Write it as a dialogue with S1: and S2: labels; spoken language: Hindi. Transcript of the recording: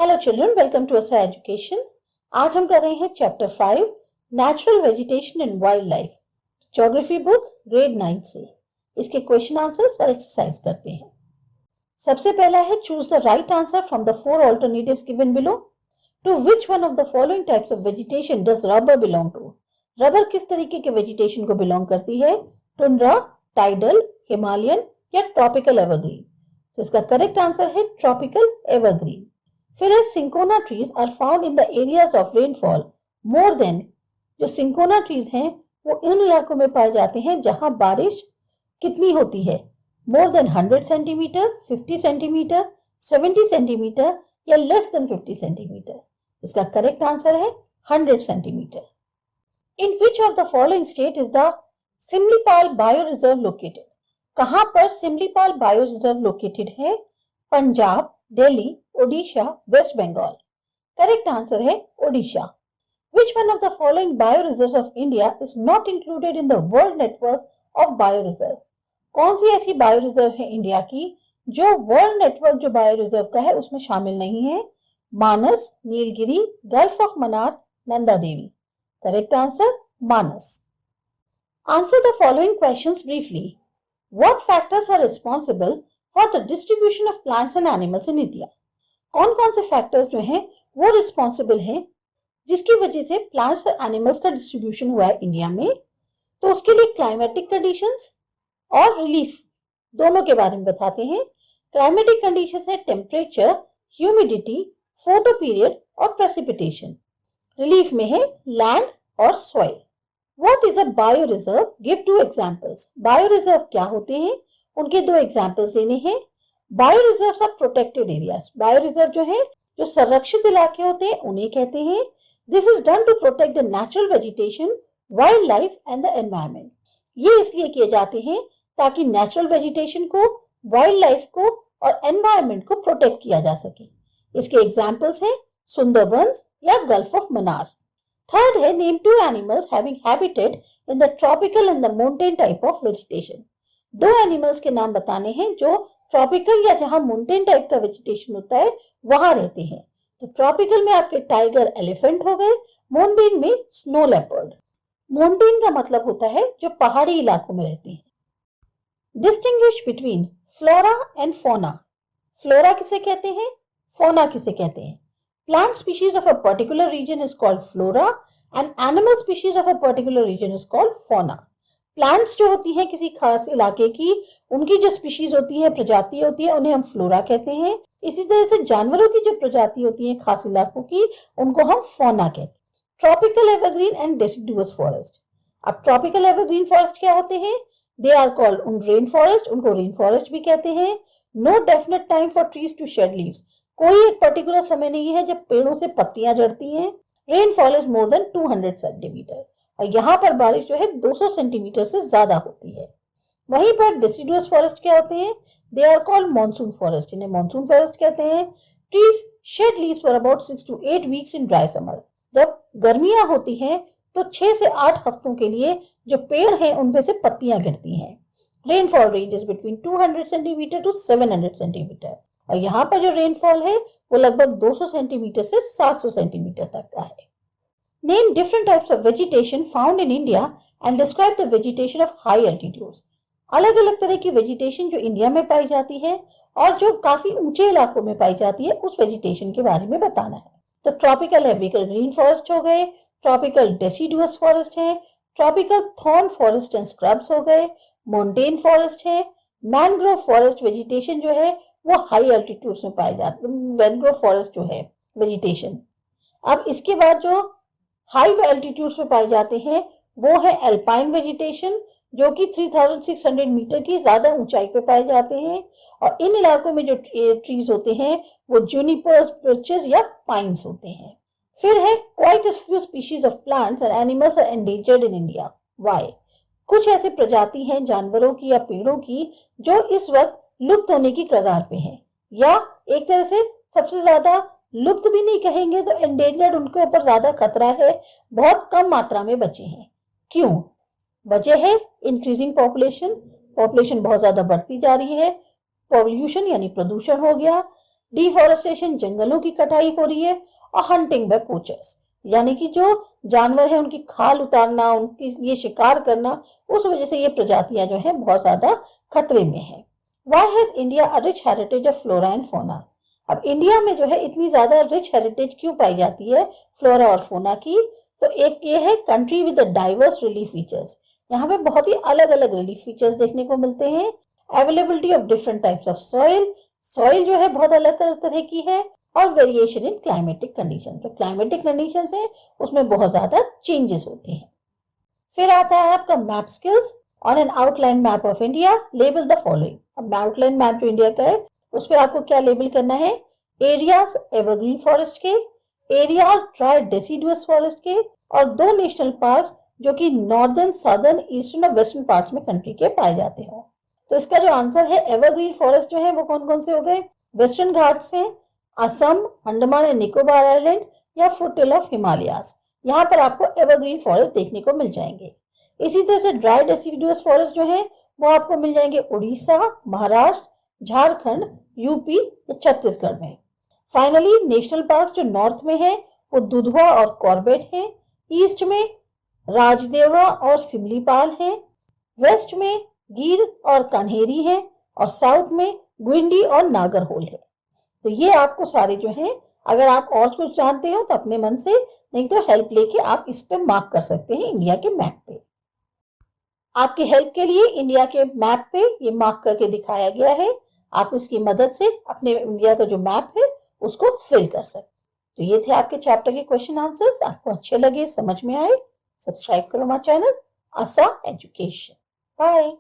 S1: हेलो चिल्ड्रन, वेलकम टू असा एजुकेशन। आज हम कर रहे हैं chapter 5 natural vegetation and wild life, geography book grade 9 से। इसके क्वेश्चन आंसर्स और एक्सरसाइज करते हैं। सबसे पहला है choose the right answer from the 4 alternatives given below. To which one of the following types of vegetation does rubber belong to? Rubber किस तरीके के वेजिटेशन को बिलोंग करती है? टुंड्रा, टाइडल, हिमालयन या ट्रॉपिकल एवरग्रीन? तो इसका करेक्ट आंसर है ट्रॉपिकल एवरग्रीन। फिर है cinchona trees are found in the areas of rainfall more than. जो सिंकोना ट्रीज हैं वो इन इलाकों में पाए जाते हैं जहां बारिश कितनी होती है? More than 100 centimetre, 50 centimetre, 70 centimetre या लेस देन 50 सेंटीमीटर? इसका करेक्ट आंसर है 100 centimetre. In which of the following state is the Simlipal bio reserve located? कहां पर सिमलीपाल बायो रिजर्व लोकेटेड है? पंजाब, दिल्ली, ओडिशा, वेस्ट बंगाल? करेक्ट आंसर है Odisha. Which one of the following bioreserves of India is not included in the world network of bioreserve? कौन सी ऐसी बायोरिजर्व है इंडिया की जो वर्ल्ड नेटवर्क जो बायोरिजर्व का है उसमें शामिल नहीं है? Manas, Nilgiri, gulf of Mannar, Nanda Devi? Correct answer Manas. Answer the following questions briefly. What factors are responsible for the distribution of plants and animals in India? कौन कौन से फैक्टर्स जो हैं वो रिस्पॉन्सिबल हैं जिसकी वजह से प्लांट्स और एनिमल्स का डिस्ट्रीब्यूशन हुआ है इंडिया में? तो उसके लिए क्लाइमेटिक कंडीशंस और रिलीफ दोनों के बारे में बताते हैं। क्लाइमेटिक कंडीशंस है टेम्परेचर, ह्यूमिडिटी, फोटो पीरियड और प्रेसिपिटेशन। रिलीफ में है लैंड और soil. What is a bio reserve? Give 2 examples. Bio reserve क्या होते हैं उनके 2 एग्जांपल्स देने हैं। Bio reserves are protected areas. Bio reserve जो है जो संरक्षित इलाके होते हैं उन्हें कहते हैं। This is done to protect the natural vegetation, wild life and the environment. ये इसलिए किए जाते हैं ताकि नेचुरल वेजिटेशन को, वाइल्ड लाइफ को और एनवायरनमेंट को प्रोटेक्ट किया जा सके। इसके एग्जांपल्स हैं सुंदरबंस या गल्फ ऑफ मन्नार। थर्ड है name 2 animals having habitat in the tropical and the mountain type of vegetation. 2 animals के नाम बताने हैं जो ट्रॉपिकल या जहां माउंटेन टाइप का वेजिटेशन होता है वहां रहते हैं। तो ट्रॉपिकल में आपके टाइगर, एलिफेंट हो गए। माउंटेन में स्नो लेपर्ड। माउंटेन का मतलब होता है जो पहाड़ी इलाकों में रहते हैं। Distinguish between flora and fauna. Flora किसे कहते हैं, फौना किसे कहते हैं? Plant species of a particular region is called flora and animal species of a particular region is called fauna. Plants जो होती हैं किसी खास इलाके की, उनकी जो स्पीशीज होती है, प्रजाति होती है, उन्हें हम फ्लोरा कहते हैं। इसी तरह से जानवरों की जो प्रजाति होती है खास इलाकों की, उनको हम फौना कहते हैं। Tropical evergreen and deciduous forest. अब ट्रॉपिकल एवरग्रीन फॉरेस्ट क्या होते हैं? They are called rain forest, उनको रेन फॉरेस्ट भी कहते हैं। No definite time for trees to shed leaves. कोई एक पर्टिकुलर समय नहीं है जब पेड़ों से पत्तियां झड़ती हैं। Rainfall is more than 200 centimetre और यहाँ पर बारिश जो है 200 सेंटीमीटर से ज्यादा होती है। वहीं पर डिसिडुअस फॉरेस्ट क्या होते हैं? They are called monsoon forest, इन्हें मॉनसून फॉरेस्ट कहते हैं। Trees shed leaves for about 6 to 8 weeks in dry summer. जब गर्मियां होती हैं तो 6 से 8 हफ्तों के लिए जो पेड़ हैं उनपे से पत्तियां गिरती हैं। Rainfall ranges between 200 centimetre to 700 centimetre और यहाँ पर जो रेनफॉल है वो लगभग 200 सेंटीमीटर से 700 सेंटीमीटर तक का है। Name different types of vegetation found in India and describe the vegetation of high altitudes. अलग अलग तरह की वेजिटेशन जो इंडिया में पाई जाती है और जो काफी ऊंचे इलाकों में पाई जाती है उस वेजिटेशन के बारे में बताना है। तो ट्रॉपिकल एवरग्रीन फॉरेस्ट हो गए, ट्रॉपिकल डेसिडुअस फॉरेस्ट है, tropical thorn forest and scrubs हो गए, माउंटेन फॉरेस्ट है, मैनग्रोव फॉरेस्ट वेजिटेशन जो है वो हाई एल्टीट्यूड्स में पाई जाती है, मैनग्रोव फॉरेस्ट जो है वेजिटेशन। अब इसके बाद जो हाई एल्टीट्यूड्स में पाए जाते हैं वो है एल्पाइन वेजिटेशन जो कि 3600 मीटर की ज्यादा ऊंचाई पे पाए जाते हैं और इन इलाकों में जो ट्रीज होते हैं वो जूनिपर्स, birches या पाइन्स होते हैं। फिर है quite a few species of plants and animals are endangered in India. Why? कुछ ऐसे प्रजाति हैं जानवरों की या पेड़ों की जो इस वक्त लुप्त होने की कगार पे हैं या एक तरह से सबसे ज्यादा लुप्त भी नहीं कहेंगे तो एंडेंजर्ड, उनके ऊपर ज्यादा खतरा है, बहुत कम मात्रा में बचे हैं। क्यों? वजह है इंक्रीजिंग पॉपुलेशन, पॉपुलेशन बहुत ज्यादा बढ़ती जा रही है। पॉल्यूशन यानी प्रदूषण हो गया, डिफॉरेस्टेशन, जंगलों की कटाई हो रही है। और हंटिंग बाय पोचर्स, यानी कि जो जानवर है उनकी खाल उतारना, उनके लिए शिकार करना, उस वजह से ये प्रजातियां जो है बहुत ज्यादा खतरे में है। Why has India a rich heritage of flora and fauna? अब इंडिया में जो है इतनी ज्यादा रिच हेरिटेज क्यों पाई जाती है फ्लोरा और फोना की? तो एक ये है country with diverse relief features. यहाँ पे बहुत ही अलग अलग रिलीफ फीचर्स देखने को मिलते हैं। Availability of different types of soil, soil जो है बहुत अलग अलग तरह की है। और वेरिएशन इन क्लाइमेटिक कंडीशन, जो क्लाइमेटिक कंडीशन है उसमें बहुत ज्यादा चेंजेस होते हैं। फिर आता है आपका map skills. On an outline map of India label the following. अब आउटलाइन मैप जो इंडिया का है उस पर आपको क्या लेबल करना है? एरियाज एवरग्रीन फॉरेस्ट के, एरियाज ड्राई डेसिडुअस फॉरेस्ट के, और 2 नेशनल पार्क्स जो कि नॉर्दर्न, सदर्न, ईस्टर्न और वेस्टर्न पार्ट्स में कंट्री के पाए जाते हो। तो इसका जो आंसर है एवरग्रीन फॉरेस्ट जो है वो कौन कौन से हो गए? वेस्टर्न घाट्स हैं, असम, अंडमान एंड निकोबार आइलैंड्स या फुटहिल ऑफ हिमालयास। यहाँ पर आपको एवरग्रीन फॉरेस्ट देखने को मिल जाएंगे। इसी तरह से ड्राई डेसिडुअस फॉरेस्ट जो है वो आपको मिल जाएंगे उड़ीसा, महाराष्ट्र, झारखंड, यूपी या छत्तीसगढ़ में। फाइनली नेशनल पार्क जो नॉर्थ में है वो दुधवा और कॉर्बेट है, ईस्ट में राजदेवरा और सिमलीपाल है, वेस्ट में गिर और कन्हेरी है, और साउथ में गुंडी और नागरहोल है। तो ये आपको सारे जो है, अगर आप और कुछ जानते हो तो अपने मन से, नहीं तो हेल्प लेके आप इस पे मार्क कर सकते हैं इंडिया के मैप पे। आपकी हेल्प के लिए इंडिया के मैप पे ये मार्क करके दिखाया गया है। आप इसकी मदद से अपने इंडिया का जो मैप है उसको फिल कर सकते। तो ये थे आपके चैप्टर के क्वेश्चन आंसर्स। आपको अच्छे लगे, समझ में आए, सब्सक्राइब करो माय चैनल आसा एजुकेशन। बाय।